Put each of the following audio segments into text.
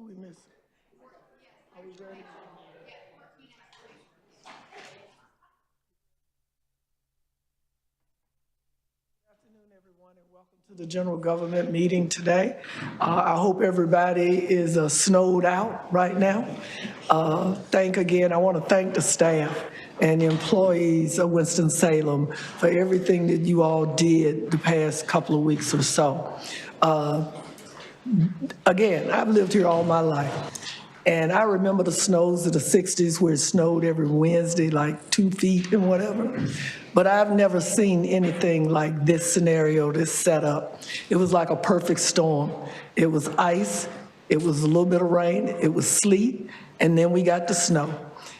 we missing? Are we ready? Good afternoon, everyone, and welcome to the general government meeting today. I hope everybody is snowed out right now. I want to thank the staff and the employees of Winston-Salem for everything that you all did the past couple of weeks or so. Again, I've lived here all my life. And I remember the snows of the 60s where it snowed every Wednesday, like 2 feet and whatever. But I've never seen anything like this scenario, this setup. It was like a perfect storm. It was ice, it was a little bit of rain, it was sleet, and then we got the snow.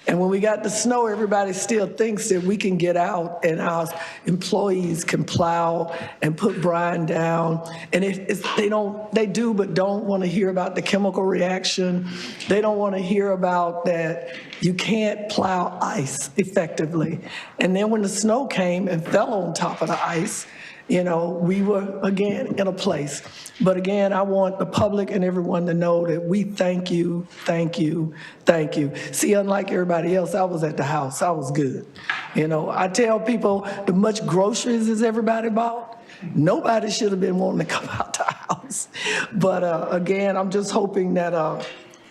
And when we got the snow, everybody still thinks that we can get out and our employees can plow and put brine down. And they do, but don't want to hear about the chemical reaction. They don't want to hear about that you can't plow ice effectively. And then when the snow came and fell on top of the ice, you know, we were, again, in a place. But again, I want the public and everyone to know that we thank you, thank you, thank you. See, unlike everybody else, I was at the house. I was good. You know, I tell people, the much groceries as everybody bought, nobody should have been wanting to come out the house. But again, I'm just hoping that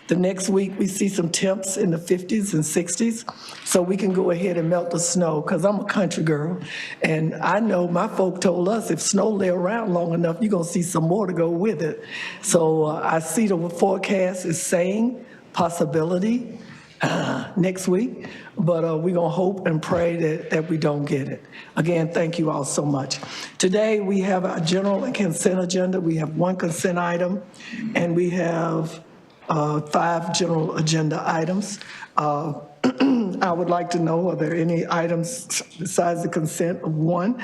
the next week we see some temps in the 50s and 60s so we can go ahead and melt the snow, because I'm a country girl and I know my folk told us if snow lay around long enough, you're gonna see some more to go with it. So I see the forecast is saying possibility next week, but we're gonna hope and pray that we don't get it. Again, thank you all so much. Today we have our general and consent agenda. We have one consent item and we have 5 general agenda items. I would like to know, are there any items besides the consent of one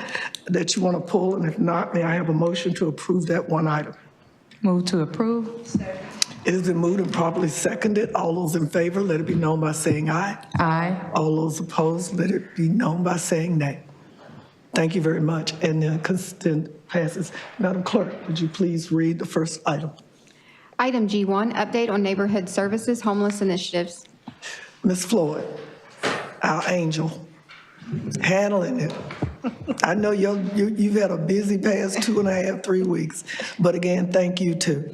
that you want to pull? And if not, may I have a motion to approve that one item? Move to approve. It has been moved and properly seconded. All those in favor, let it be known by saying aye. Aye. All those opposed, let it be known by saying nay. Thank you very much. And the consent passes. Madam Clerk, would you please read the first item? Item G1, update on neighborhood services homeless initiatives. Ms. Floyd, our angel, handling it. I know you've had a busy past 2.5, 3 weeks, but again, thank you too.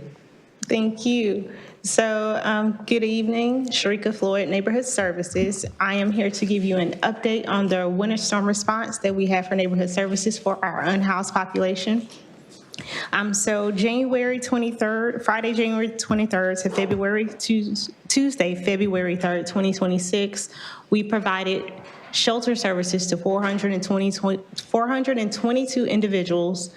Thank you. So good evening, Sharika Floyd, Neighborhood Services. I am here to give you an update on the winter storm response that we have for neighborhood services for our unhoused population. So January 23rd, Friday, January 23rd to Tuesday, February 3rd, 2026, we provided shelter services to 422 individuals.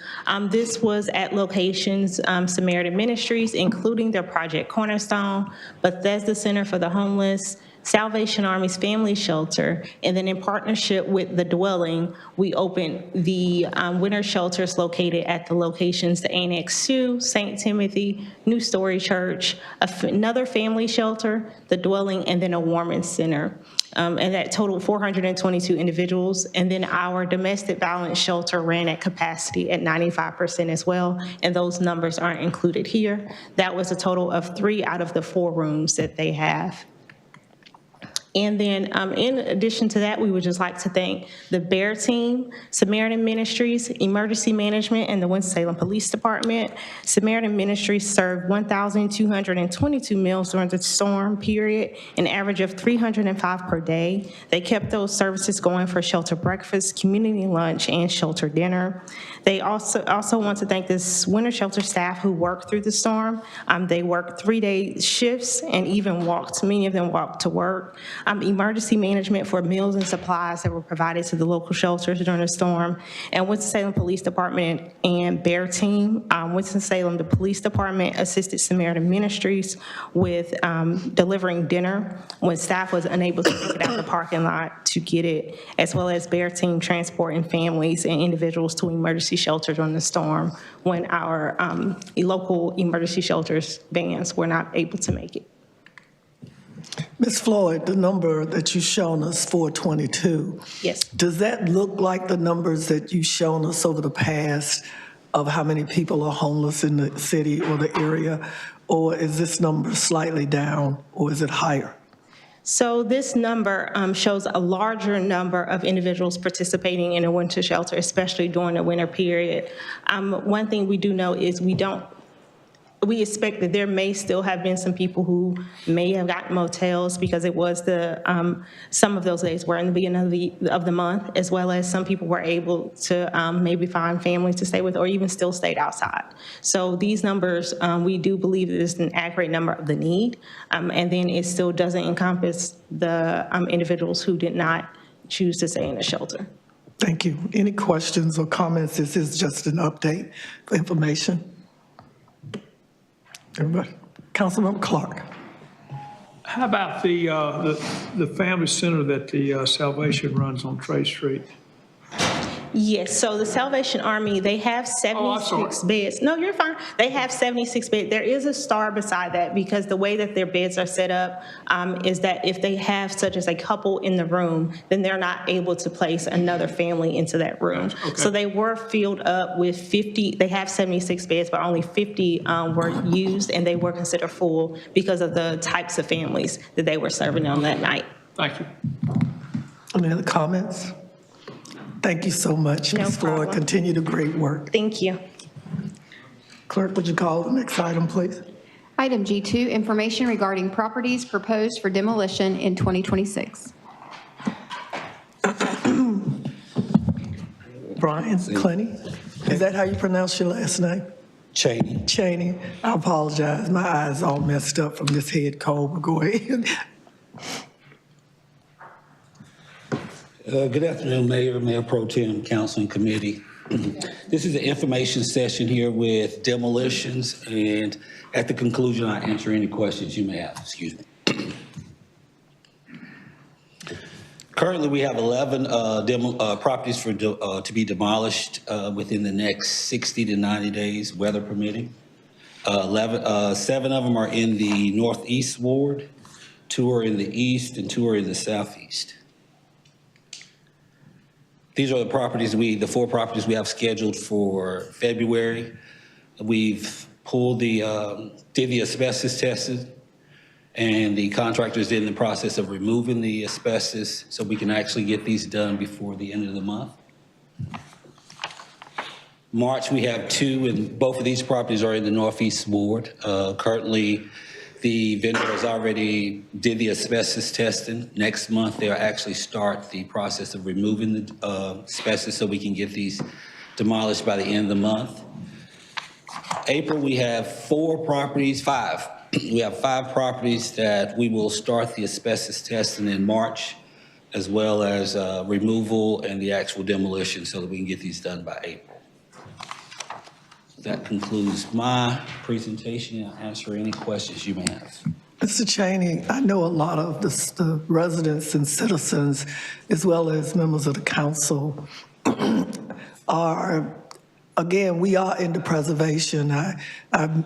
This was at locations, Samaritan Ministries, including their Project Cornerstone, Bethesda Center for the Homeless, Salvation Army's Family Shelter, and then in partnership with The Dwelling, we opened the winter shelters located at the locations, the Annex 2, St. Timothy, New Story Church, another family shelter, The Dwelling, and then a warming center. And that totaled 422 individuals. And then our domestic violence shelter ran at capacity at 95% as well. And those numbers aren't included here. That was a total of 3 out of the 4 rooms that they have. And then in addition to that, we would just like to thank the BEAR team, Samaritan Ministries, Emergency Management, and the Winston-Salem Police Department. Samaritan Ministries served 1,222 meals during the storm period, an average of 305 per day. They kept those services going for shelter breakfast, community lunch, and shelter dinner. They also want to thank this winter shelter staff who worked through the storm. They worked 3-day shifts and even many of them walked to work. Emergency management for meals and supplies that were provided to the local shelters during the storm. And Winston-Salem Police Department and BEAR team, Winston-Salem, the police department assisted Samaritan Ministries with delivering dinner when staff was unable to make it out the parking lot to get it, as well as BEAR team transporting families and individuals to emergency shelters during the storm when our local emergency shelters vans were not able to make it. Ms. Floyd, the number that you've shown us, 422. Yes. Does that look like the numbers that you've shown us over the past of how many people are homeless in the city or the area? Or is this number slightly down, or is it higher? So this number shows a larger number of individuals participating in a winter shelter, especially during the winter period. One thing we do know is we expect that there may still have been some people who may have gotten motels because it was some of those days were in the beginning of the month, as well as some people were able to maybe find families to stay with or even still stayed outside. So these numbers, we do believe that it's an accurate number of the need, and then it still doesn't encompass the individuals who did not choose to stay in a shelter. Thank you. Any questions or comments? This is just an update for information. Everybody, Councilmember Clark. How about the family center that the Salvation runs on Trade Street? Yes, so the Salvation Army, they have Oh, I'm 76 sorry. beds. No, you're fine. They have 76 beds. There is a star beside that because the way that their beds are set up is that if they have such as a couple in the room, then they're not able to place another family into that room. Okay. So they were filled up with 50, they have 76 beds, but only 50 were used, and they were considered full because of the types of families that they were serving on that night. Thank you. Any other comments? Thank you so much, No Ms. Floyd. problem. Continue the great work. Thank you. Clerk, would you call the next item, please? Item G2, information regarding properties proposed for demolition in 2026. Brian Clenny? Is that how you pronounce your last name? Cheney. Cheney? I apologize. My eyes all messed up from this head cold, but go ahead. Good afternoon, Mayor, Mayor Pro Tem, Council and Committee. This is an information session here with demolitions, and at the conclusion, I answer any questions you may have. Excuse me. Currently, we have 11 properties to be demolished within the next 60 to 90 days, weather permitting. 7 of them are in the northeast ward, 2 are in the east, and 2 are in the southeast. These are the 4 properties we have scheduled for February. We've pulled did the asbestos testing, and the contractor's in the process of removing the asbestos so we can actually get these done before the end of the month. March, we have 2, and both of these properties are in the northeast ward. Currently, the vendor has already did the asbestos testing. Next month, they'll actually start the process of removing the asbestos so we can get these demolished by the end of the month. April, we have 5. We have 5 properties that we will start the asbestos testing in March, as well as removal and the actual demolition so that we can get these done by April. That concludes my presentation. I'll answer any questions you may have. Mr. Cheney, I know a lot of the residents and citizens, as well as members of the council, are, again, we are into preservation. I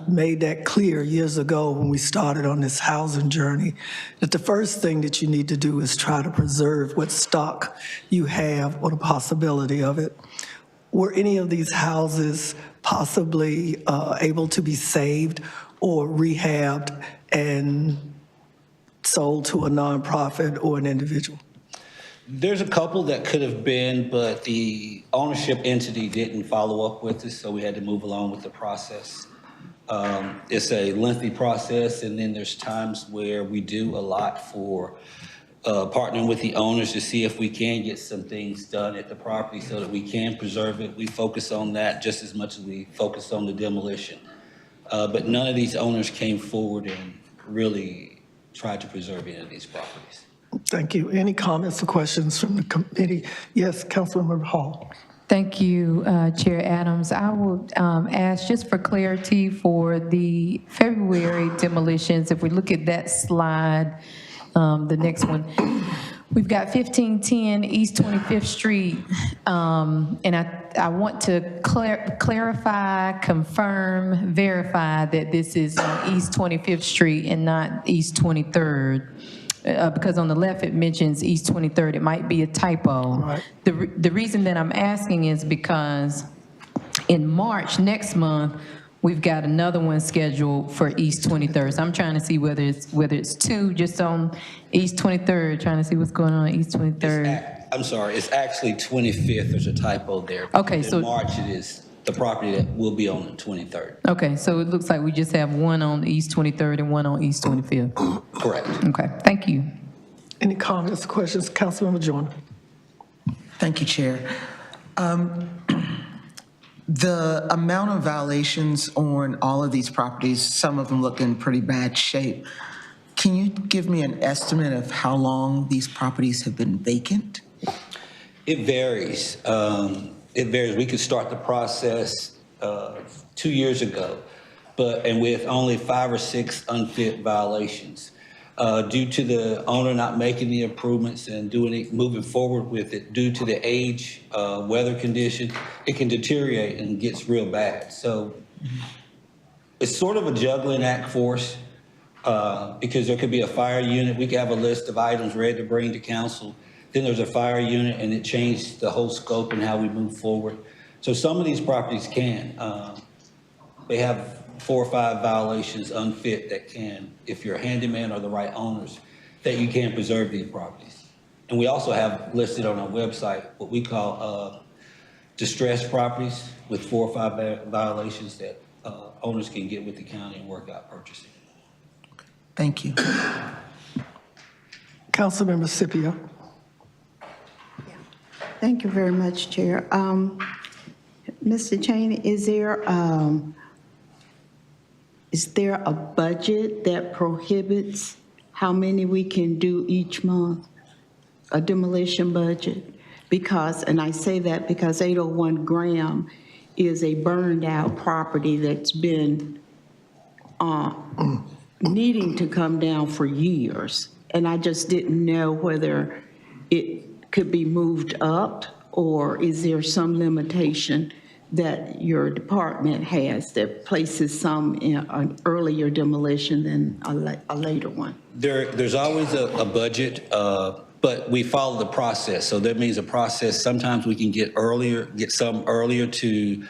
made that clear years ago when we started on this housing journey, that the first thing that you need to do is try to preserve what stock you have or the possibility of it. Were any of these houses possibly able to be saved or rehabbed and sold to a nonprofit or an individual? There's a couple that could have been, but the ownership entity didn't follow up with us, so we had to move along with the process. It's a lengthy process, and then there's times where we do a lot for partnering with the owners to see if we can get some things done at the property so that we can preserve it. We focus on that just as much as we focus on the demolition. But none of these owners came forward and really tried to preserve any of these properties. Thank you. Any comments or questions from the committee? Yes, Councilmember Hall. Thank you, Chair Adams. I will ask just for clarity for the February demolitions, if we look at that slide, the next one, we've got 1510 East 25th Street, and I want to clarify, confirm, verify that this is on East 25th Street and not East 23rd. Because on the left it mentions East 23rd, it might be a typo. Right. The reason that I'm asking is because in March next month, we've got another one scheduled for East 23rd. So I'm trying to see whether it's two just on East 23rd, trying to see what's going on East 23rd. I'm sorry, it's actually 25th, there's a typo there. Okay, In so- March, it is the property that will be on the 23rd. Okay, so it looks like we just have one on East 23rd and one on East 25th. Correct. Okay, thank you. Any comments, questions? Councilmember Joyner. Thank you, Chair. The amount of violations on all of these properties, some of them look in pretty bad shape. Can you give me an estimate of how long these properties have been vacant? It varies. It varies. We could start the process 2 years ago, and with only 5 or 6 unfit violations. Due to the owner not making the improvements and moving forward with it, due to the age, weather condition, it can deteriorate and gets real bad. So it's sort of a juggling act for us because there could be a fire unit. We could have a list of items ready to bring to council. Then there's a fire unit and it changed the whole scope and how we move forward. So some of these properties they have 4 or 5 violations unfit that can, if you're a handyman or the right owners, that you can preserve these properties. And we also have listed on our website what we call distressed properties with 4 or 5 violations that owners can get with the county and work out purchasing. Thank you. Councilmember Scipio. Thank you very much, Chair. Mr. Cheney, is there a budget that prohibits how many we can do each month? A demolition budget? Because, and I say that because 801 Graham is a burned out property that's been needing to come down for years. And I just didn't know whether it could be moved up, or is there some limitation that your department has that places some in an earlier demolition than a later one? There's always a budget, but we follow the process. So that means a process, sometimes we can get some earlier to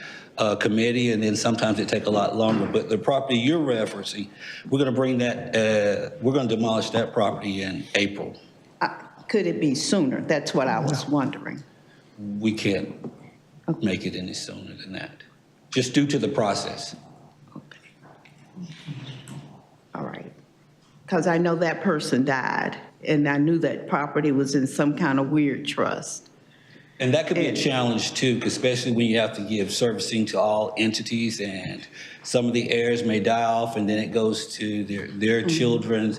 committee, and then sometimes it take a lot longer. But the property you're referencing, we're going to bring that, we're going to demolish that property in April. Could it be sooner? That's what I was wondering. We can't make it any sooner than that, just due to the process. Okay. All right. Because I know that person died, and I knew that property was in some kind of weird trust. And that could be a challenge too, especially when you have to give servicing to all entities, and some of the heirs may die off, and then it goes to their children,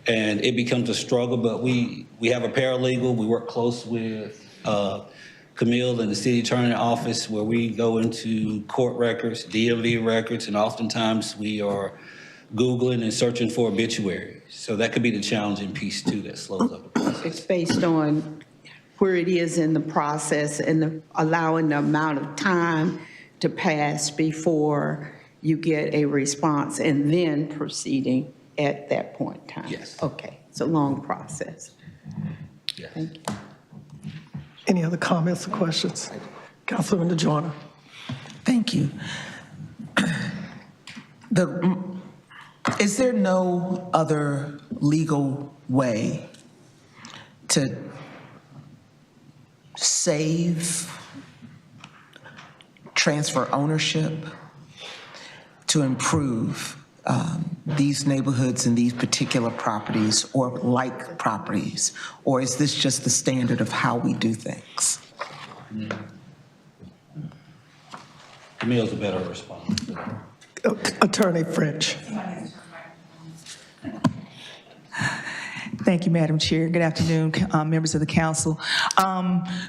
and it becomes a struggle. But we have a paralegal. We work close with Camille in the city attorney office, where we go into court records, DMV records, and oftentimes we are Googling and searching for obituaries. So that could be the challenging piece too that slows up the process. It's based on where it is in the process and allowing the amount of time to pass before you get a response and then proceeding at that point in time. Yes. Okay, it's a long process. Yes. Thank you. Any other comments or questions? Councilmember Joyner. Thank you. Is there no other legal way to save, transfer ownership, to improve these neighborhoods and these particular properties or like properties? Or is this just the standard of how we do things? Camille's a better response. Attorney French. Thank you, Madam Chair. Good afternoon, members of the council.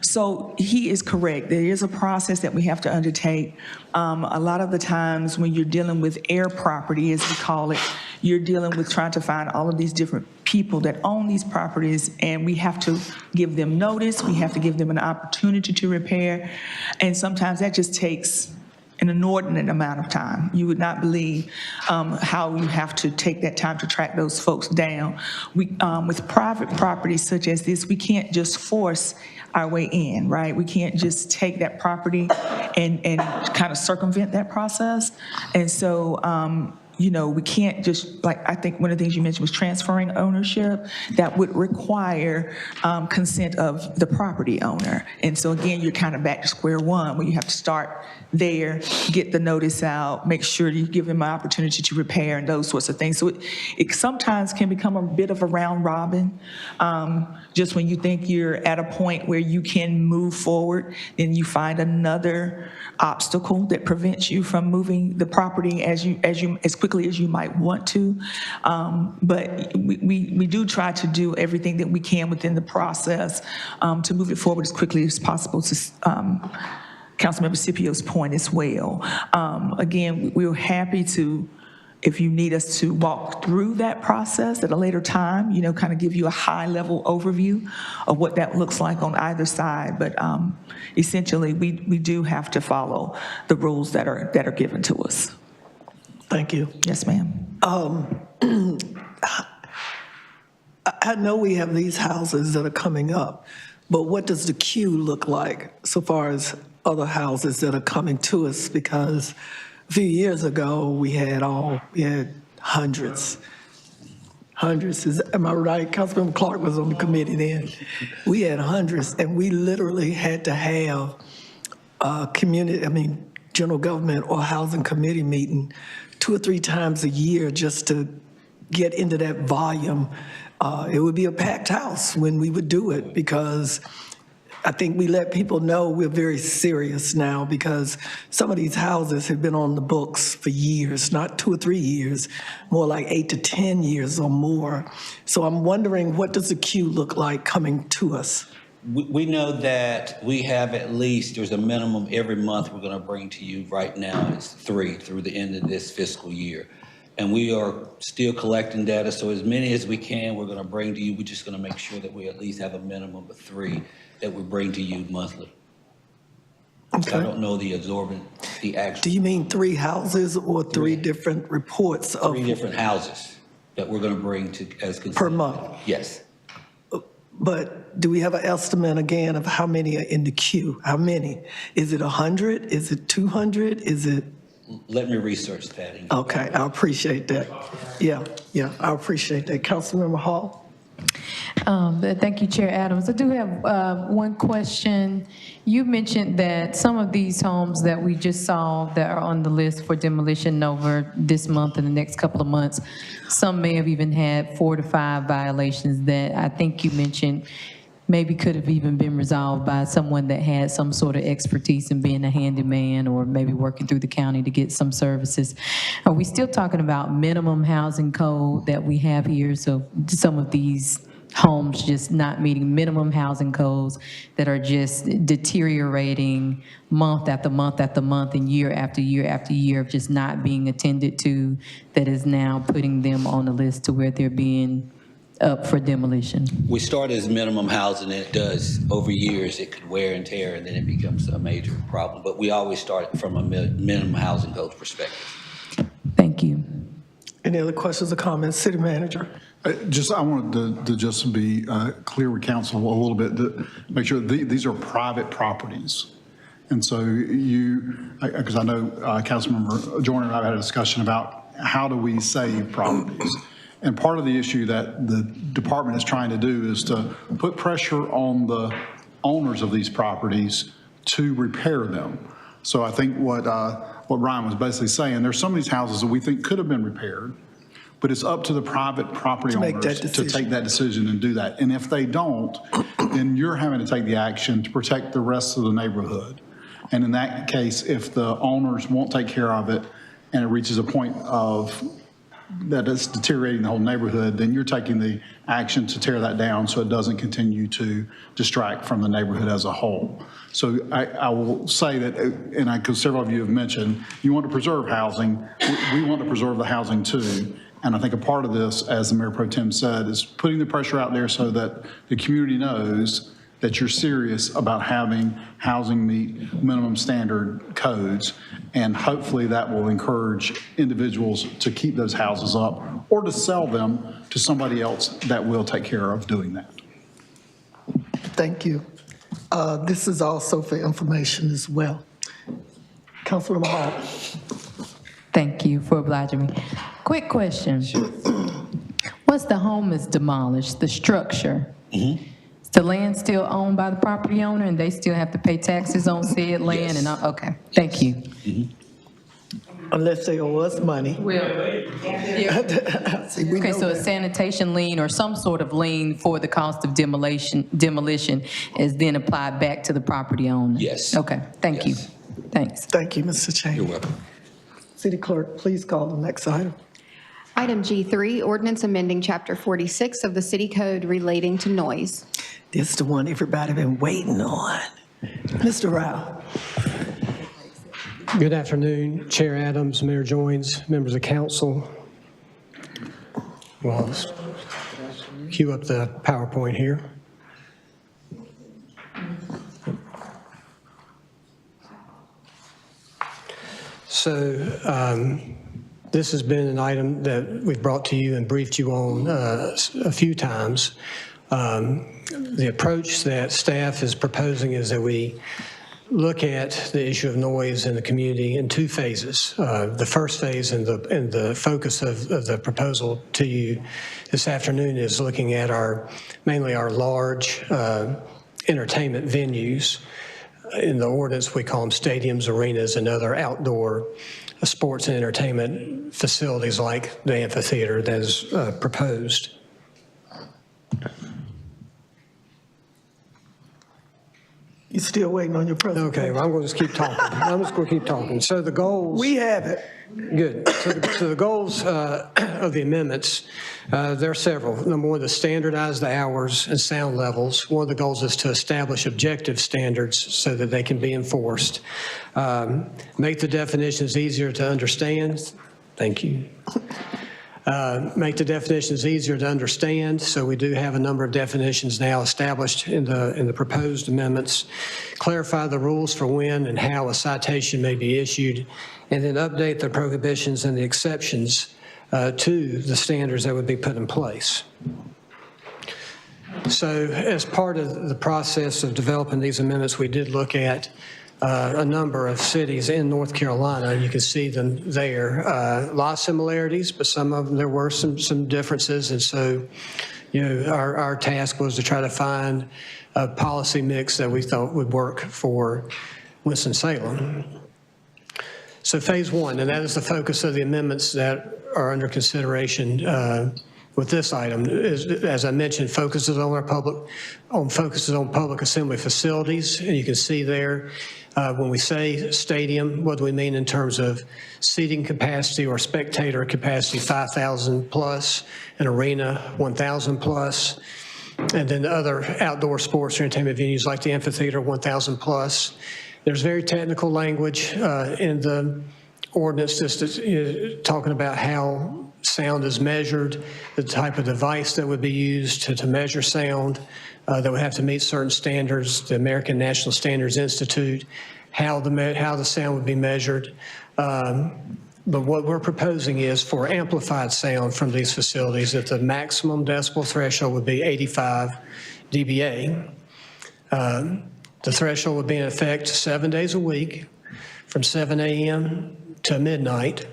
So he is correct. There is a process that we have to undertake. A lot of the times when you're dealing with heir property, as we call it, you're dealing with trying to find all of these different people that own these properties, and we have to give them notice. We have to give them an opportunity to repair. And sometimes that just takes an inordinate amount of time. You would not believe how you have to take that time to track those folks down. With private properties such as this, we can't just force our way in, right? We can't just take that property and kind of circumvent that process. And so, you know, we can't just, like, I think one of the things you mentioned was transferring ownership. That would require consent of the property owner. And so again, you're kind of back to square one, where you have to start there, get the notice out, make sure you give them an opportunity to repair and those sorts of things. So it sometimes can become a bit of a round robin. Just when you think you're at a point where you can move forward, then you find another obstacle that prevents you from moving the property as quickly as you might want to. But we do try to do everything that we can within the process to move it forward as quickly as possible, to Councilmember Scipio's point as well. Again, we're happy to, if you need us to walk through that process at a later time, you know, kind of give you a high-level overview of what that looks like on either side. But essentially, we do have to follow the rules that are given to us. Thank you. Yes, ma'am. I know we have these houses that are coming up, but what does the queue look like so far as other houses that are coming to us? Because a few years ago, we had hundreds. Am I right? Councilmember Clark was on the committee then. We had hundreds, and we literally had to have a general government or housing committee meeting 2 or 3 times a year just to get into that volume. It would be a packed house when we would do it, because I think we let people know we're very serious now, because some of these houses have been on the books for years, not 2 or 3 years, more like 8 to 10 years or more. So I'm wondering, what does the queue look like coming to us? We know that we have at least, there's a minimum every month we're going to bring to you. Right now, it's 3 through the end of this fiscal year. And we are still collecting data, so as many as we can, we're going to bring to you. We're just going to make sure that we at least have a minimum of 3 that we bring to you monthly. Okay. I don't know the actual. Do you mean 3 houses or 3 different reports of? 3 different houses that we're going to bring to as consent. Per month? Yes. But do we have an estimate again of how many are in the queue? How many? Is it 100? Is it 200? Is it? Let me research that. Okay, I appreciate that. Yeah, I appreciate that. Councilmember Hall? Thank you, Chair Adams. I do have one question. You mentioned that some of these homes that we just saw that are on the list for demolition over this month and the next couple of months, some may have even had 4 to 5 violations that I think you mentioned maybe could have even been resolved by someone that had some sort of expertise in being a handyman or maybe working through the county to get some services. Are we still talking about minimum housing code that we have here? So some of these homes just not meeting minimum housing codes that are just deteriorating month after month after month and year after year after year of just not being attended to, that is now putting them on the list to where they're being up for demolition? We start as minimum housing, and it does, over years, it could wear and tear, and then it becomes a major problem. But we always start from a minimum housing code perspective. Thank you. Any other questions or comments? City Manager? I wanted to just be clear with council a little bit, to make sure these are private properties. And so because I know Councilmember Joyner and I had a discussion about how do we save properties. And part of the issue that the department is trying to do is to put pressure on the owners of these properties to repair them. So I think what Ryan was basically saying, there's some of these houses that we think could have been repaired, but it's up to the private property owners to take that decision and do that. And if they don't, then you're having to take the action to protect the rest of the neighborhood. And in that case, if the owners won't take care of it and it reaches a point of that it's deteriorating the whole neighborhood, then you're taking the action to tear that down so it doesn't continue to distract from the neighborhood as a whole. So I will say that, and because several of you have mentioned, you want to preserve housing. We want to preserve the housing too. And I think a part of this, as the Mayor Pro Tem said, is putting the pressure out there so that the community knows that you're serious about having housing meet minimum standard codes. And hopefully that will encourage individuals to keep those houses up or to sell them to somebody else that will take care of doing that. Thank you. This is also for information as well. Councilor Hall. Thank you for obliging me. Quick question. Once the home is demolished, the structure, is the land still owned by the property owner and they still have to pay taxes on said land? Yes. And okay, thank you. Unless they owe us money. See, we Okay, know so a that. sanitation lien or some sort of lien for the cost of demolition is then applied back to the property owner? Yes. Okay, thank you. Yes. Thanks. Thank you, Mr. Chamber. You're welcome. City Clerk, please call the next item. Item G3, ordinance amending Chapter 46 of the City Code relating to noise. This is the one everybody been waiting on. Mr. Rao. Good afternoon, Chair Adams, Mayor Joines, members of council. Well, let's cue up the PowerPoint here. So this has been an item that we've brought to you and briefed you on a few times. The approach that staff is proposing is that we look at the issue of noise in the community in two phases. The first phase and the focus of the proposal to you this afternoon is looking at mainly our large entertainment venues. In the ordinance, we call them stadiums, arenas, and other outdoor sports and entertainment facilities like the amphitheater that is proposed. You still waiting on your presentation? Okay, well, I'm going to just keep talking. I'm just going to keep talking. So the goals. We have it. Good. So the goals of the amendments, there are several. Number one, to standardize the hours and sound levels. One of the goals is to establish objective standards so that they can be enforced. Make the definitions easier to understand. Thank you. Make the definitions easier to understand. So we do have a number of definitions now established in the proposed amendments. Clarify the rules for when and how a citation may be issued, and then update the prohibitions and the exceptions to the standards that would be put in place. So as part of the process of developing these amendments, we did look at a number of cities in North Carolina, and you can see them there. A lot of similarities, but some of them, there were some differences. And so, our task was to try to find a policy mix that we thought would work for Winston-Salem. So phase one, and that is the focus of the amendments that are under consideration with this item, is, as I mentioned, focuses on public assembly facilities. And you can see there, when we say stadium, what do we mean in terms of seating capacity or spectator capacity, 5,000 plus, an arena, 1,000 plus, and then other outdoor sports or entertainment venues like the amphitheater, 1,000 plus. There's very technical language in the ordinance just talking about how sound is measured, the type of device that would be used to measure sound that would have to meet certain standards, the American National Standards Institute, how the sound would be measured. But what we're proposing is for amplified sound from these facilities that the maximum decibel threshold would be 85 dBA. The threshold would be in effect 7 days a week from 7 a.m. to midnight.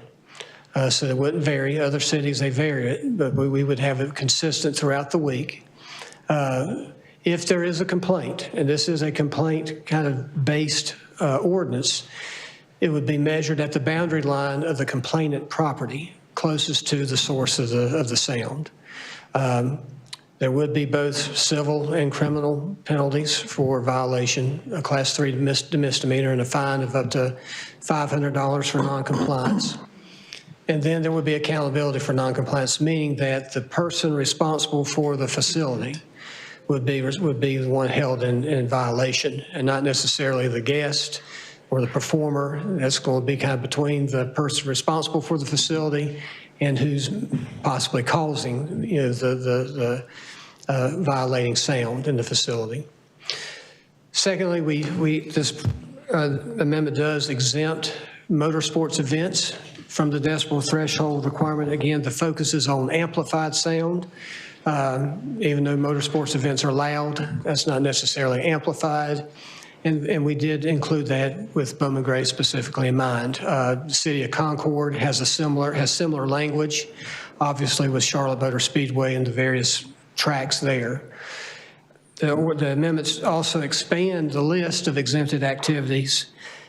So it wouldn't vary. Other cities, they vary it, but we would have it consistent throughout the week. If there is a complaint, and this is a complaint kind of based ordinance, it would be measured at the boundary line of the complainant property closest to the source of the sound. There would be both civil and criminal penalties for violation, a Class 3 misdemeanor and a fine of up to $500 for noncompliance. And then there would be accountability for noncompliance, meaning that the person responsible for the facility would be the one held in violation, and not necessarily the guest or the performer. That's going to be kind of between the person responsible for the facility and who's possibly causing the violating sound in the facility. Secondly, this amendment does exempt motorsports events from the decibel threshold requirement. Again, the focus is on amplified sound. Even though motorsports events are allowed, that's not necessarily amplified. And we did include that with Bowman Gray specifically in mind. The city of Concord has similar language, obviously with Charlotte Motor Speedway and the various tracks there. The amendments also expand the list of exempted activities.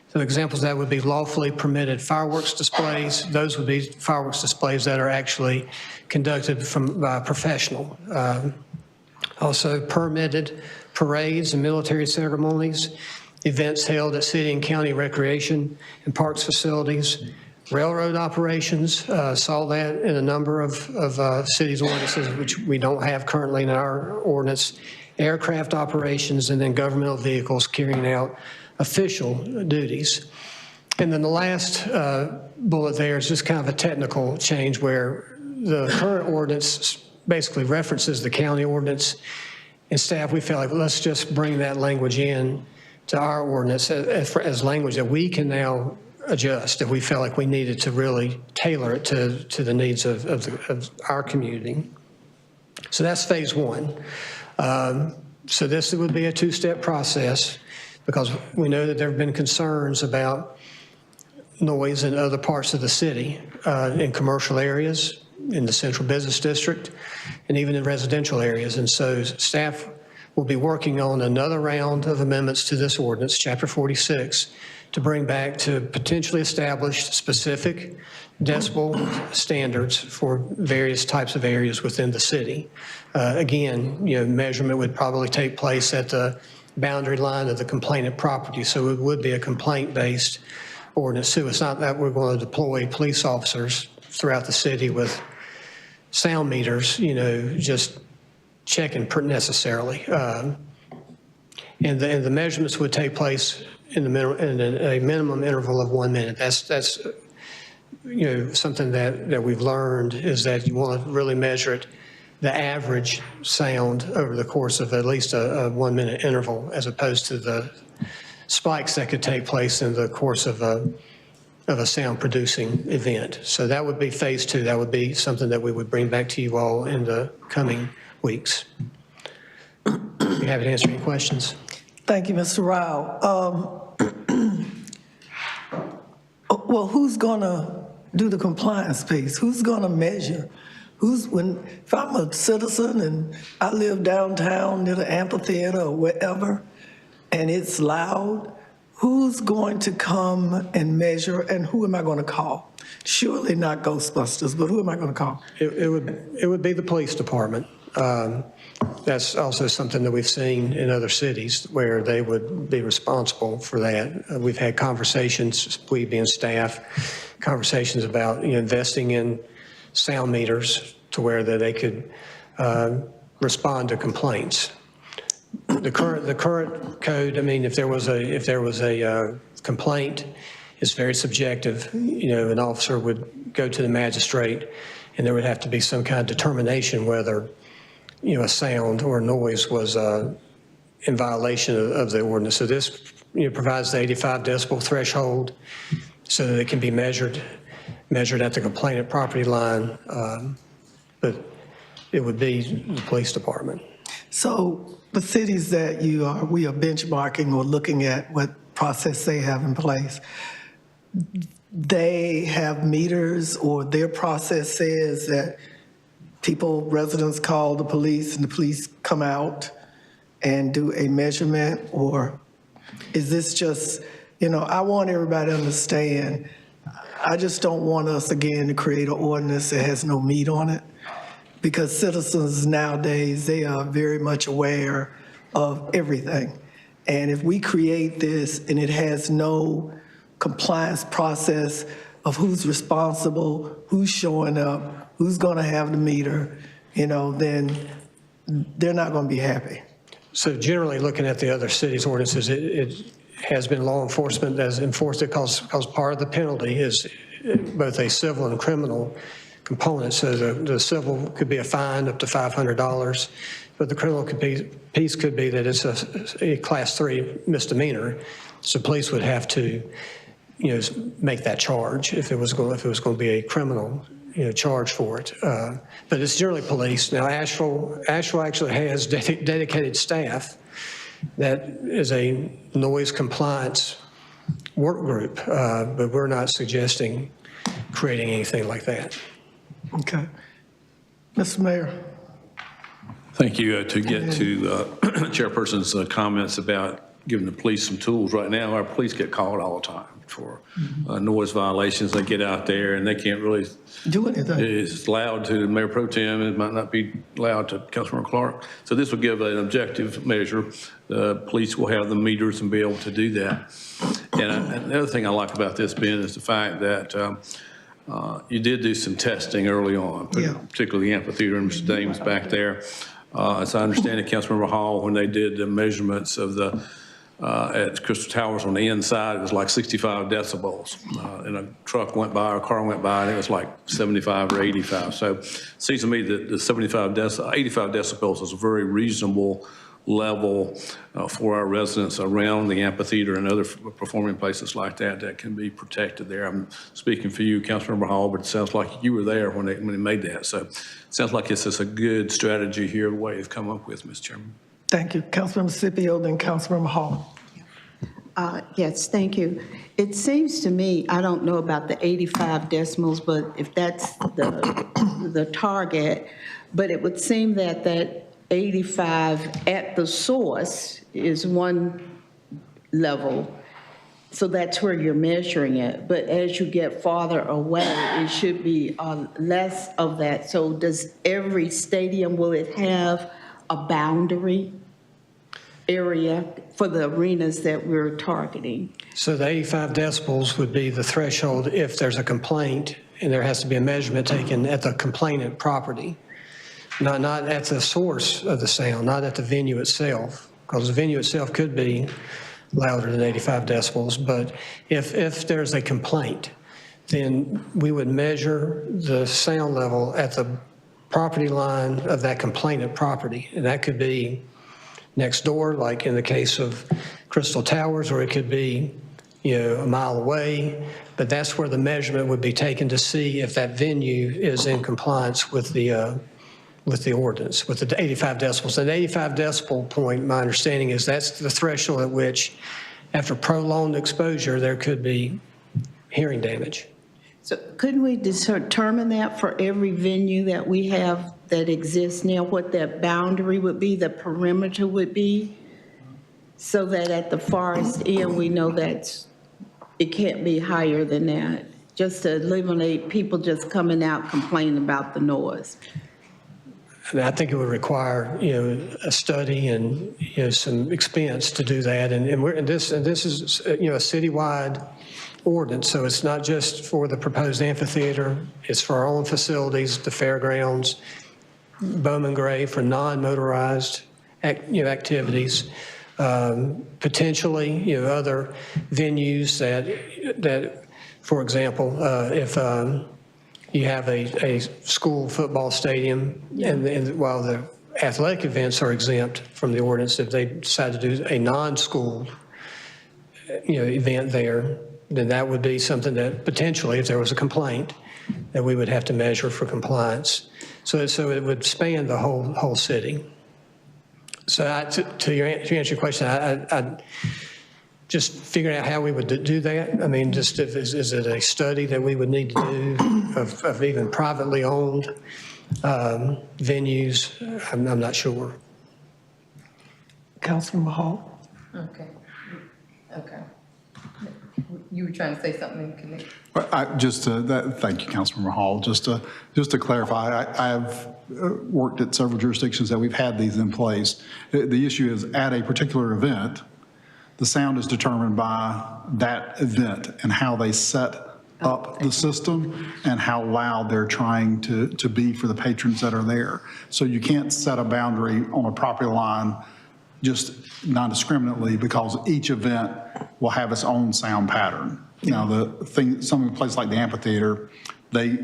So examples of that would be lawfully permitted fireworks displays. Those would be fireworks displays that are actually conducted by a professional. Also permitted parades and military ceremonies, events held at city and county recreation and parks facilities, railroad operations, saw that in a number of cities' ordinances, which we don't have currently in our ordinance, aircraft operations, and then governmental vehicles carrying out official duties. And then the last bullet there is just kind of a technical change where the current ordinance basically references the county ordinance. And staff, we felt like let's just bring that language in to our ordinance as language that we can now adjust if we felt like we needed to really tailor it to the needs of our community. So that's phase one. So this would be a two-step process because we know that there have been concerns about noise in other parts of the city, in commercial areas, in the central business district, and even in residential areas. And so staff will be working on another round of amendments to this ordinance, Chapter 46, to bring back to potentially establish specific decibel standards for various types of areas within the city. Again, measurement would probably take place at the boundary line of the complainant property, so it would be a complaint-based ordinance too. It's not that we're going to deploy police officers throughout the city with sound meters, just checking necessarily. And the measurements would take place in a minimum interval of 1 minute. That's something that we've learned is that you want to really measure it, the average sound over the course of at least a 1 minute interval, as opposed to the spikes that could take place in the course of a sound producing event. So that would be phase two. That would be something that we would bring back to you all in the coming weeks. You have to answer any questions. Thank you, Mr. Rao. Well, who's gonna do the compliance piece? Who's gonna measure? If I'm a citizen and I live downtown near the amphitheater or wherever, and it's loud, who's going to come and measure, and who am I going to call? Surely not Ghostbusters, but who am I going to call? It would be the police department. That's also something that we've seen in other cities where they would be responsible for that. We've had conversations, we being staff, conversations about investing in sound meters to where that they could respond to complaints. The current code, I mean, if there was a complaint, it's very subjective. An officer would go to the magistrate, and there would have to be some kind of determination whether, a sound or noise was in violation of the ordinance. So this, provides the 85 decibel threshold so that it can be measured at the complainant property line, but it would be the police department. So the cities that we are benchmarking or looking at what process they have in place, they have meters, or their process says that residents call the police and the police come out and do a measurement? Or is this just, I want everybody to understand, I just don't want us again to create an ordinance that has no meat on it. Because citizens nowadays, they are very much aware of everything. And if we create this and it has no compliance process of who's responsible, who's showing up, who's going to have the meter, then they're not going to be happy. So generally, looking at the other cities' ordinances, it has been law enforcement that has enforced it because part of the penalty is both a civil and criminal component. So the civil could be a fine up to $500, but the criminal piece could be that it's a class 3 misdemeanor. So police would have to, make that charge if it was going to be a criminal charge for it. But it's generally police. Now, Asheville actually has dedicated staff that is a noise compliance work group, but we're not suggesting creating anything like that. Okay. Mr. Mayor. Thank you. To get to Chairperson's comments about giving the police some tools, right now our police get called all the time for noise violations. They get out there and they can't really Do anything. It's loud to Mayor Pro Tem, it might not be loud to Councilmember Clark. So this will give an objective measure. The police will have the meters and be able to do that. And the other thing I like about this, Ben, is the fact that you did do some testing early on, particularly the amphitheater, and Mr. Dames back there. As I understand it, Councilmember Hall, when they did the measurements of the at Crystal Towers on the inside, it was like 65 decibels. And a truck went by, or a car went by, and it was like 75 or 85. So it seems to me that the 85 decibels is a very reasonable level for our residents around the amphitheater and other performing places like that that can be protected there. I'm speaking for you, Councilmember Hall, but it sounds like you were there when they made that. So it sounds like it's just a good strategy here, the way you've come up with, Mr. Chairman. Thank you. Councilmember Scipio, then Councilmember Hall. Yes, thank you. It seems to me, I don't know about the 85 decibels, but if that's the target, but it would seem that that 85 at the source is one level, so that's where you're measuring it. But as you get farther away, it should be less of that. So does every stadium, will it have a boundary area for the arenas that we're targeting? So the 85 decibels would be the threshold if there's a complaint and there has to be a measurement taken at the complainant property, not at the source of the sound, not at the venue itself, because the venue itself could be louder than 85 decibels. But if there's a complaint, then we would measure the sound level at the property line of that complainant property. And that could be next door, like in the case of Crystal Towers, or it could be, a mile away. But that's where the measurement would be taken to see if that venue is in compliance with the ordinance, with the 85 decibels. And the 85 decibel point, my understanding is that's the threshold at which, after prolonged exposure, there could be hearing damage. So couldn't we determine that for every venue that we have that exists now, what that boundary would be, the perimeter would be, so that at the farthest end, we know that it can't be higher than that, just to eliminate people just coming out complaining about the noise? And I think it would require, a study and, some expense to do that. And this is, a citywide ordinance, so it's not just for the proposed amphitheater, it's for our own facilities, the fairgrounds, Bowman Gray for non-motorized, activities, potentially, other venues that, for example, if you have a school football stadium, and while the athletic events are exempt from the ordinance, if they decide to do a non-school, event there, then that would be something that potentially, if there was a complaint, that we would have to measure for compliance. So it would span the whole city. So to answer your question, I just figuring out how we would do that. I mean, just is it a study that we would need to do of even privately owned venues? I'm not sure. Councilmember Hall. Okay. You were trying to say something, Connect? Thank you, Councilmember Hall. Just to clarify, I've worked at several jurisdictions that we've had these in place. The issue is at a particular event, the sound is determined by that event and how they set up the system and how loud they're trying to be for the patrons that are there. So you can't set a boundary on a property line just non-discriminately, because each event will have its own sound pattern. Some places like the amphitheater, they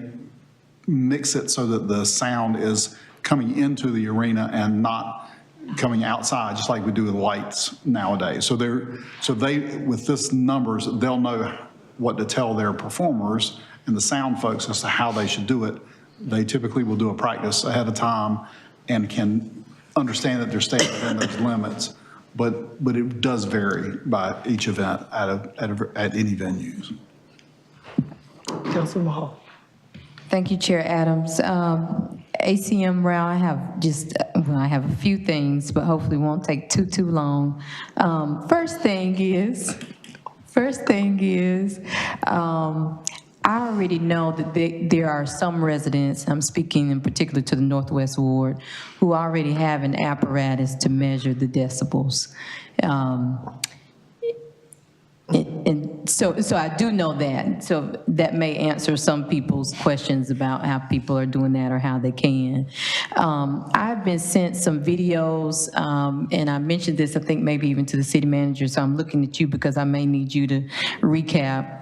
mix it so that the sound is coming into the arena and not coming outside, just like we do with lights nowadays. So they with this numbers, they'll know what to tell their performers, and the sound folks as to how they should do it. They typically will do a practice ahead of time and can understand that they're staying within those limits, but it does vary by each event at any venues. Councilman Hall. Thank you, Chair Adams. ACM Rao, I have a few things, but hopefully won't take too long. First thing is, I already know that there are some residents, I'm speaking in particular to the Northwest Ward, who already have an apparatus to measure the decibels. And so I do know that. So that may answer some people's questions about how people are doing that or how they can. I've been sent some videos, and I mentioned this, I think maybe even to the city manager, so I'm looking at you because I may need you to recap.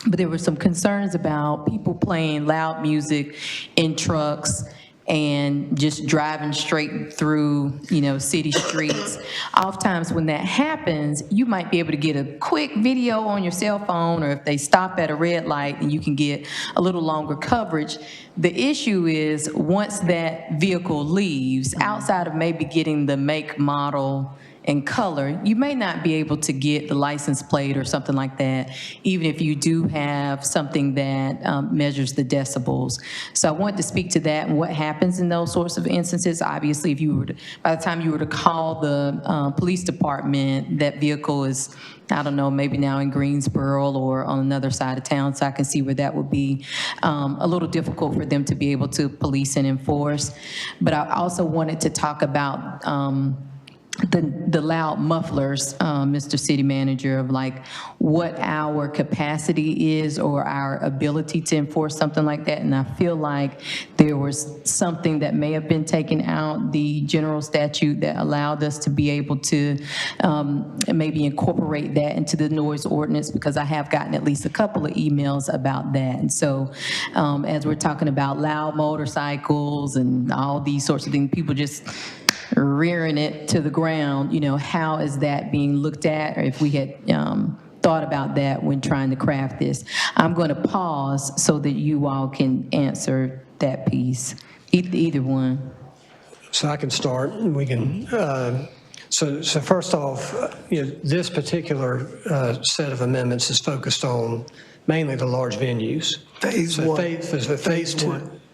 But there were some concerns about people playing loud music in trucks and just driving straight through, city streets. Oftentimes when that happens, you might be able to get a quick video on your cell phone, or if they stop at a red light, and you can get a little longer coverage. The issue is once that vehicle leaves, outside of maybe getting the make, model, and color, you may not be able to get the license plate or something like that, even if you do have something that measures the decibels. So I wanted to speak to that and what happens in those sorts of instances. Obviously, if you were to, by the time you were to call the police department, that vehicle is, I don't know, maybe now in Greensboro or on another side of town, so I can see where that would be a little difficult for them to be able to police and enforce. But I also wanted to talk about the loud mufflers, Mr. City Manager, of like what our capacity is or our ability to enforce something like that. And I feel like there was something that may have been taken out, the general statute that allowed us to be able to maybe incorporate that into the noise ordinance, because I have gotten at least a couple of emails about that. And so as we're talking about loud motorcycles and all these sorts of things, people just rearing it to the ground, how is that being looked at, or if we had thought about that when trying to craft this. I'm going to pause so that you all can answer that piece, either one. So I can start, and we can, so first off, this particular set of amendments is focused on mainly the large venues. Phase one.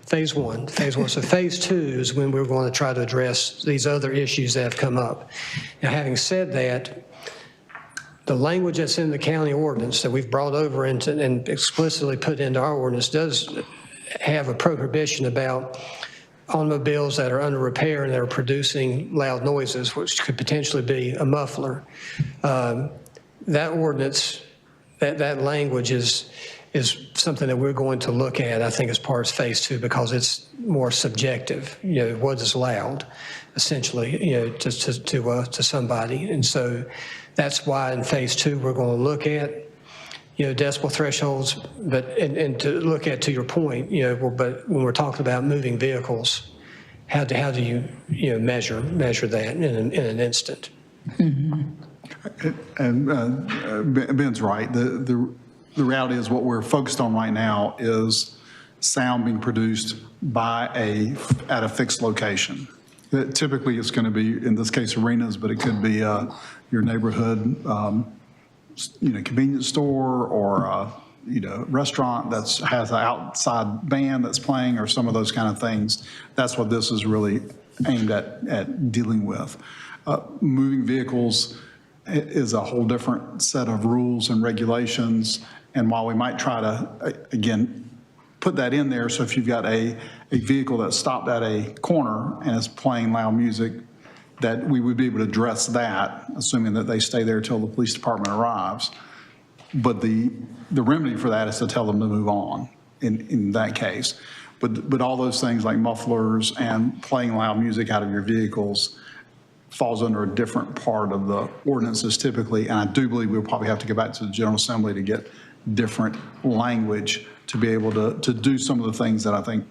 Phase one. So phase two is when we're going to try to address these other issues that have come up. Now, having said that, the language that's in the county ordinance that we've brought over into and explicitly put into our ordinance does have a prohibition about automobiles that are under repair and that are producing loud noises, which could potentially be a muffler. That ordinance, that language is something that we're going to look at, I think, as part of phase two, because it's more subjective. What is loud, essentially, to somebody. And so that's why in phase two we're going to look at, decibel thresholds, but and to look at, to your point, but when we're talking about moving vehicles, how do you measure that in an instant? Mm-hmm. And Ben's right. The reality is what we're focused on right now is sound being produced at a fixed location. Typically, it's going to be, in this case, arenas, but it could be your neighborhood, convenience store or restaurant that has an outside band that's playing, or some of those kind of things. That's what this is really aimed at dealing with. Moving vehicles is a whole different set of rules and regulations. And while we might try to, again, put that in there, so if you've got a vehicle that's stopped at a corner and is playing loud music, that we would be able to address that, assuming that they stay there till the police department arrives. But the remedy for that is to tell them to move on in that case. But all those things like mufflers and playing loud music out of your vehicles falls under a different part of the ordinances typically. And I do believe we'll probably have to go back to the General Assembly to get different language to be able to do some of the things that I think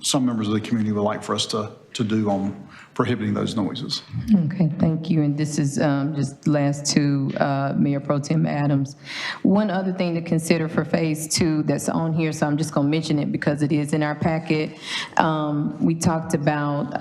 some members of the community would like for us to do on prohibiting those noises. Okay, thank you. And this is just last to Mayor Pro Tem Adams. One other thing to consider for Phase 2 that's on here, so I'm just going to mention it because it is in our packet. We talked about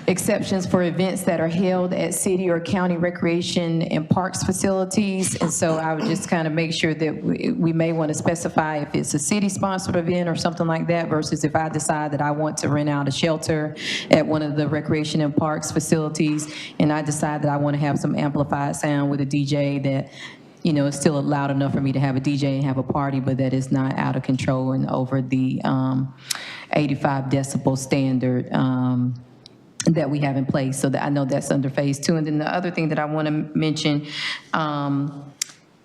exceptions for events that are held at city or county recreation and parks facilities. And so I would just kind of make sure that we may want to specify if it's a city-sponsored event or something like that versus if I decide that I want to rent out a shelter at one of the recreation and parks facilities, and I decide that I want to have some amplified sound with a DJ that, you know, it's still loud enough for me to have a DJ and have a party, but that is not out of control and over the 85 decibel standard that we have in place. So that I know that's under Phase 2. And then the other thing that I want to mention,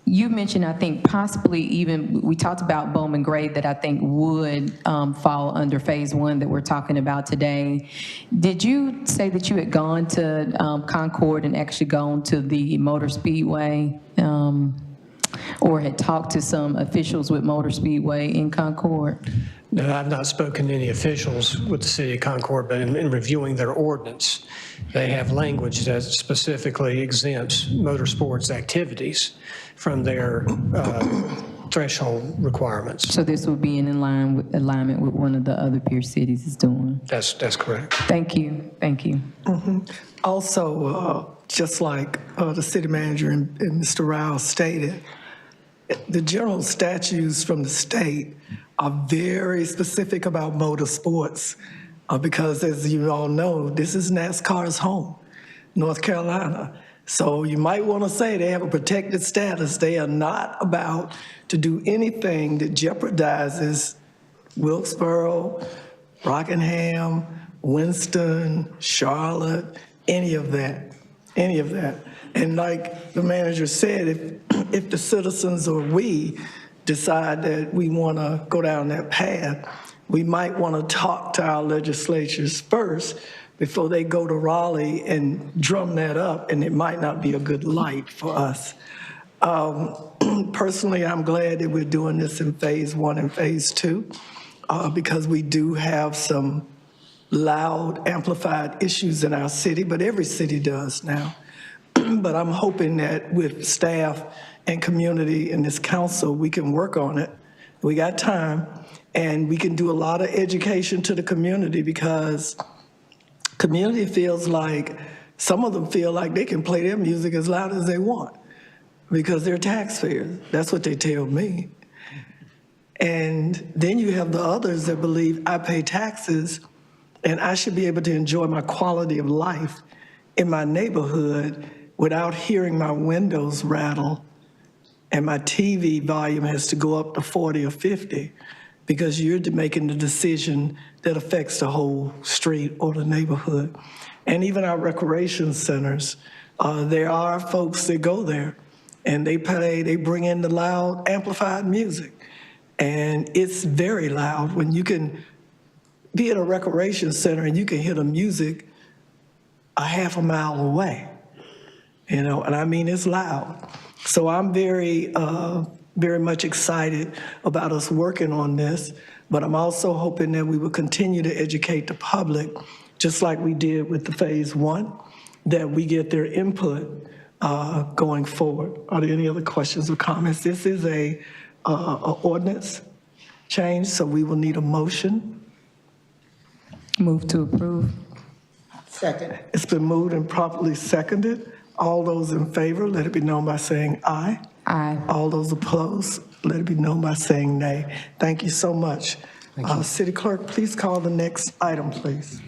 you mentioned, I think possibly even, we talked about Bowman Gray that I think would fall under Phase 1 that we're talking about today. Did you say that you had gone to Concord and actually gone to the Motor Speedway or had talked to some officials with Motor Speedway in Concord? No, I've not spoken to any officials with the city of Concord, but in reviewing their ordinance, they have language that specifically exempts motorsports activities from their threshold requirements. So this would be in alignment with one of the other peer cities is doing? That's correct. Thank you, thank you. Also, just like the city manager and Mr. Rao stated, the general statutes from the state are very specific about motorsports because, as you all know, this is NASCAR's home, North Carolina. So you might want to say they have a protected status. They are not about to do anything that jeopardizes Wilkesboro, Rockingham, Winston, Charlotte, any of that. And like the manager said, if the citizens or we decide that we want to go down that path, we might want to talk to our legislatures first before they go to Raleigh and drum that up, and it might not be a good light for us. Personally, I'm glad that we're doing this in Phase 1 and Phase 2 because we do have some loud, amplified issues in our city, but every city does now. But I'm hoping that with staff and community in this council, we can work on it. We got time, and we can do a lot of education to the community because community feels like, some of them feel like they can play their music as loud as they want because they're taxpayers. That's what they tell me. And then you have the others that believe I pay taxes and I should be able to enjoy my quality of life in my neighborhood without hearing my windows rattle and my TV volume has to go up to 40 or 50 because you're making the decision that affects the whole street or the neighborhood. And even our recreation centers, there are folks that go there and they bring in the loud amplified music. And it's very loud when you can be at a recreation center and you can hear the music a half a mile away, you know, and I mean, it's loud. So I'm very much excited about us working on this, but I'm also hoping that we will continue to educate the public, just like we did with the Phase 1, that we get their input going forward. Are there any other questions or comments? This is a ordinance change, so we will need a motion. Move to approve. Second. It's been moved and properly seconded. All those in favor, let it be known by saying aye. Aye. All those opposed, let it be known by saying nay. Thank you so much. City Clerk, please call the next item, please.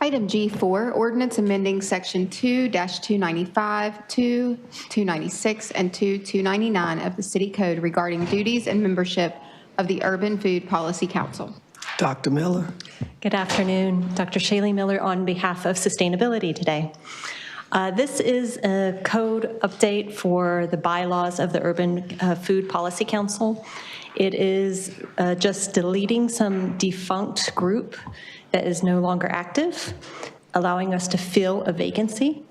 Item G4, ordinance amending Section 2-295, 2, 296, and 299 of the City Code regarding duties and membership of the Urban Food Policy Council. Dr. Miller. Good afternoon. Dr. Shaylee Miller on behalf of Sustainability today. This is a code update for the bylaws of the Urban Food Policy Council. It is just deleting some defunct group that is no longer active, allowing us to fill a vacancy.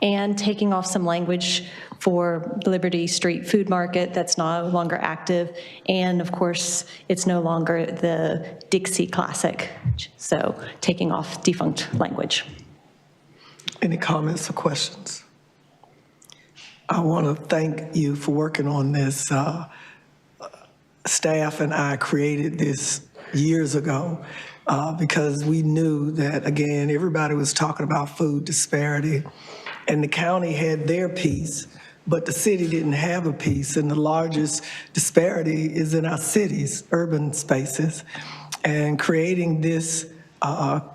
and taking off some language for Liberty Street Food Market that's no longer active. And of course, it's no longer the Dixie Classic. So taking off defunct language. Any comments or questions? I want to thank you for working on this. Staff and I created this years ago because we knew that, again, everybody was talking about food disparity, and the county had their piece, but the city didn't have a piece, and the largest disparity is in our cities, urban spaces. And creating this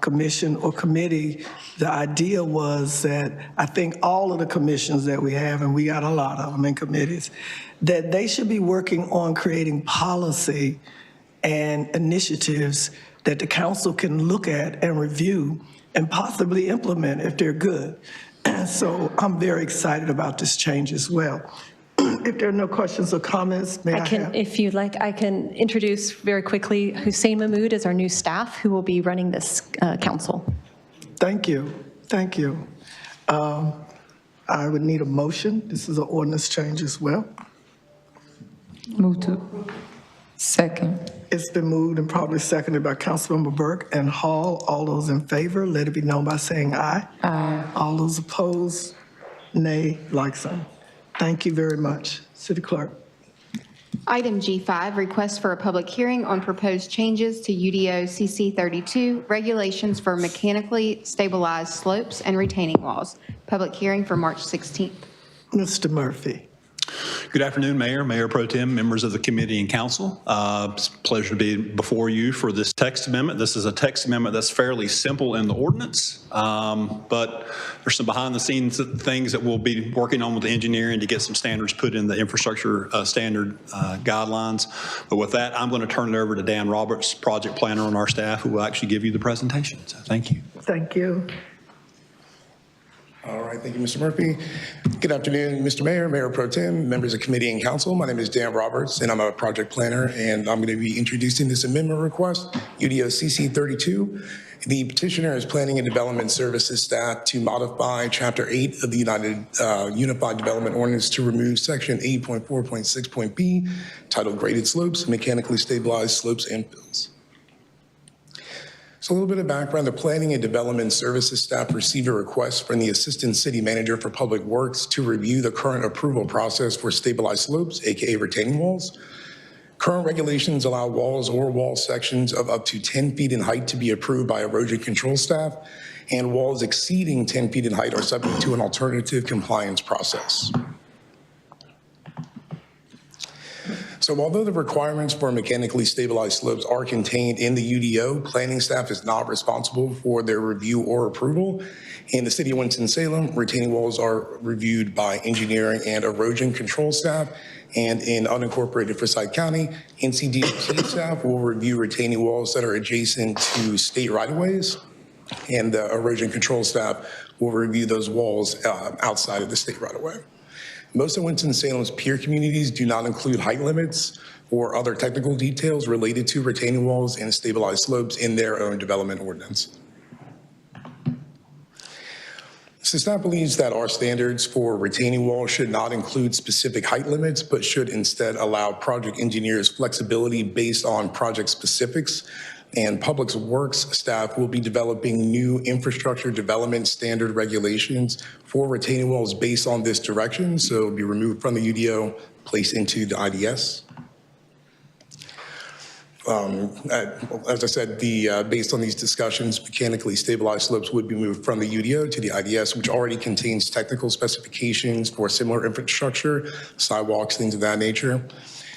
commission or committee, the idea was that I think all of the commissions that we have, and we got a lot of them in committees, that they should be working on creating policy and initiatives that the council can look at and review and possibly implement if they're good. So I'm very excited about this change as well. If there are no questions or comments, may I have? If you'd like, I can introduce very quickly Hussein Mahmood as our new staff who will be running this council. Thank you. Thank you. I would need a motion. This is an ordinance change as well. Move to second. It's been moved and probably seconded by Councilmember Burke and Hall. All those in favor, let it be known by saying aye. Aye. All those opposed, nay, like sign. Thank you very much. City Clerk. Item G5, request for a public hearing on proposed changes to UDO CC 32, regulations for mechanically stabilized slopes and retaining walls. Public hearing for March 16th. Mr. Murphy. Good afternoon, Mayor, Mayor Pro Tem, members of the committee and council. It's a pleasure to be before you for this text amendment. This is a text amendment that's fairly simple in the ordinance, but there's some behind the scenes things that we'll be working on with the engineering to get some standards put in the infrastructure standard guidelines. But with that, I'm going to turn it over to Dan Roberts, project planner on our staff, who will actually give you the presentation. So thank you. Thank you. All right, thank you, Mr. Murphy. Good afternoon, Mr. Mayor, Mayor Pro Tem, members of committee and council. My name is Dan Roberts, and I'm a project planner, and I'm going to be introducing this amendment request, UDO CC 32. The petitioner is planning and development services staff to modify Chapter 8 of the Unified Development Ordinance to remove Section 8.4.6.b, titled Graded Slopes, Mechanically Stabilized Slopes and Fills. So a little bit of background, the Planning and Development Services staff received a request from the Assistant City Manager for Public Works to review the current approval process for stabilized slopes, AKA retaining walls. Current regulations allow walls or wall sections of up to 10 feet in height to be approved by erosion control staff, and walls exceeding 10 feet in height are subject to an alternative compliance process. So although the requirements for mechanically stabilized slopes are contained in the UDO, planning staff is not responsible for their review or approval. In the city of Winston-Salem, retaining walls are reviewed by engineering and erosion control staff. And in unincorporated Forsyth County, NCDOT staff will review retaining walls that are adjacent to state right-of-ways. And the erosion control staff will review those walls outside of the state right-of-way. Most of Winston-Salem's peer communities do not include height limits or other technical details related to retaining walls and stabilized slopes in their own development ordinance. So staff believes that our standards for retaining walls should not include specific height limits, but should instead allow project engineers flexibility based on project specifics. And Public Works staff will be developing new infrastructure development standard regulations for retaining walls based on this direction. So it'll be removed from the UDO, placed into the IDS. As I said, based on these discussions, mechanically stabilized slopes would be moved from the UDO to the IDS, which already contains technical specifications for similar infrastructure, sidewalks, things of that nature.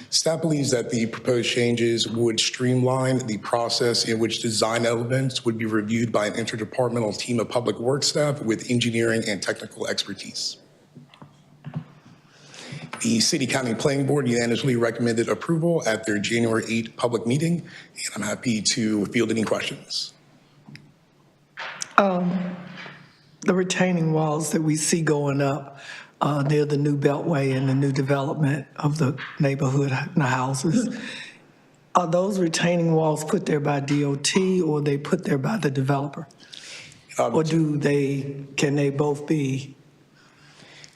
Staff believes that the proposed changes would streamline the process in which design elements would be reviewed by an interdepartmental team of public works staff with engineering and technical expertise. The City County Planning Board unanimously recommended approval at their January 8th public meeting, and I'm happy to field any questions. The retaining walls that we see going up near the new Beltway and the new development of the neighborhood and the houses, are those retaining walls put there by DOT or they put there by the developer? Or can they both be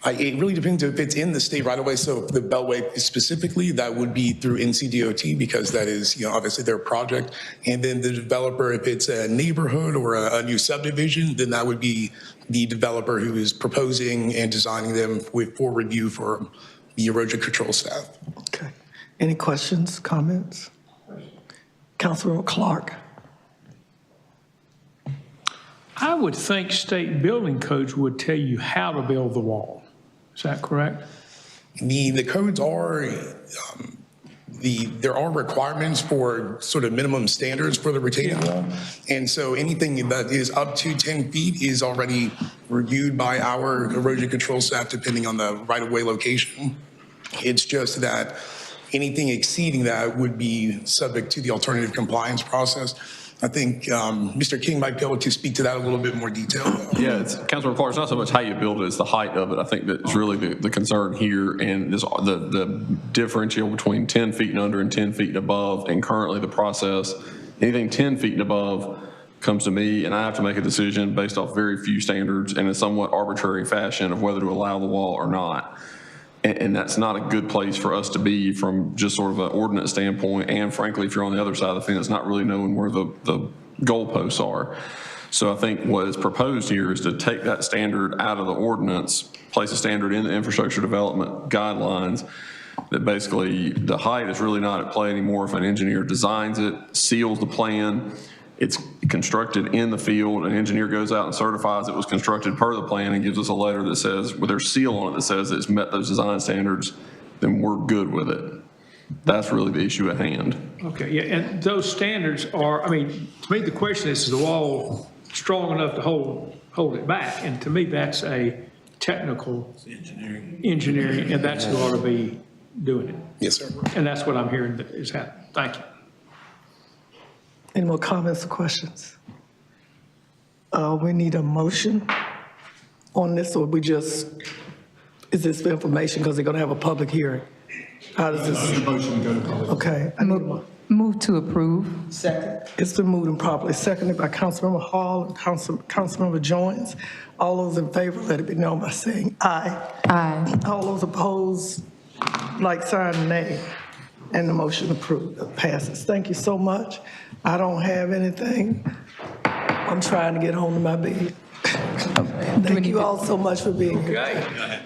It really depends if it's in the state right away. So the Beltway specifically, that would be through NCDOT because that is, obviously their project. And then the developer, if it's a neighborhood or a new subdivision, then that would be the developer who is proposing and designing them for review for the erosion control staff. Okay. Any questions, comments? Councilmember Clark. I would think state building codes would tell you how to build the wall. Is that correct? The codes are, there are requirements for sort of minimum standards for the retaining wall. And so anything that is up to 10 feet is already reviewed by our erosion control staff depending on the right-of-way location. It's just that anything exceeding that would be subject to the alternative compliance process. I think Mr. King might be able to speak to that a little bit more detail. Yeah, Councilmember Clark, it's not so much how you build it, it's the height of it. I think that's really the concern here, and this, the differential between 10 feet and under and 10 feet and above, and currently the process, anything 10 feet and above comes to me, and I have to make a decision based off very few standards and in somewhat arbitrary fashion of whether to allow the wall or not. And that's not a good place for us to be from just sort of an ordinance standpoint. And frankly, if you're on the other side of the fence, not really knowing where the goalposts are. So I think what is proposed here is to take that standard out of the ordinance, place a standard in the infrastructure development guidelines that basically the height is really not at play anymore. If an engineer designs it, seals the plan, it's constructed in the field, an engineer goes out and certifies it was constructed per the plan and gives us a letter that says, with their seal on it that says it's met those design standards, then we're good with it. That's really the issue at hand. Okay, yeah, and those standards are, I mean, to me, the question is the wall strong enough to hold it back? And to me, that's a technical engineering, and that's who ought to be doing it. Yes, sir. And that's what I'm hearing that is happening. Thank you. Any more comments or questions? We need a motion on this, or we just, is this for information because they're going to have a public hearing? How does this? Motion to go to public. Okay. I need a Move to approve. second. It's been moved and properly seconded by Councilmember Hall and Councilmember Jones. All those in favor, let it be known by saying aye. Aye. All those opposed, like sign nay. And the motion approved, passes. Thank you so much. I don't have anything. I'm trying to get home to my bed. Thank you all so much for being here. Okay.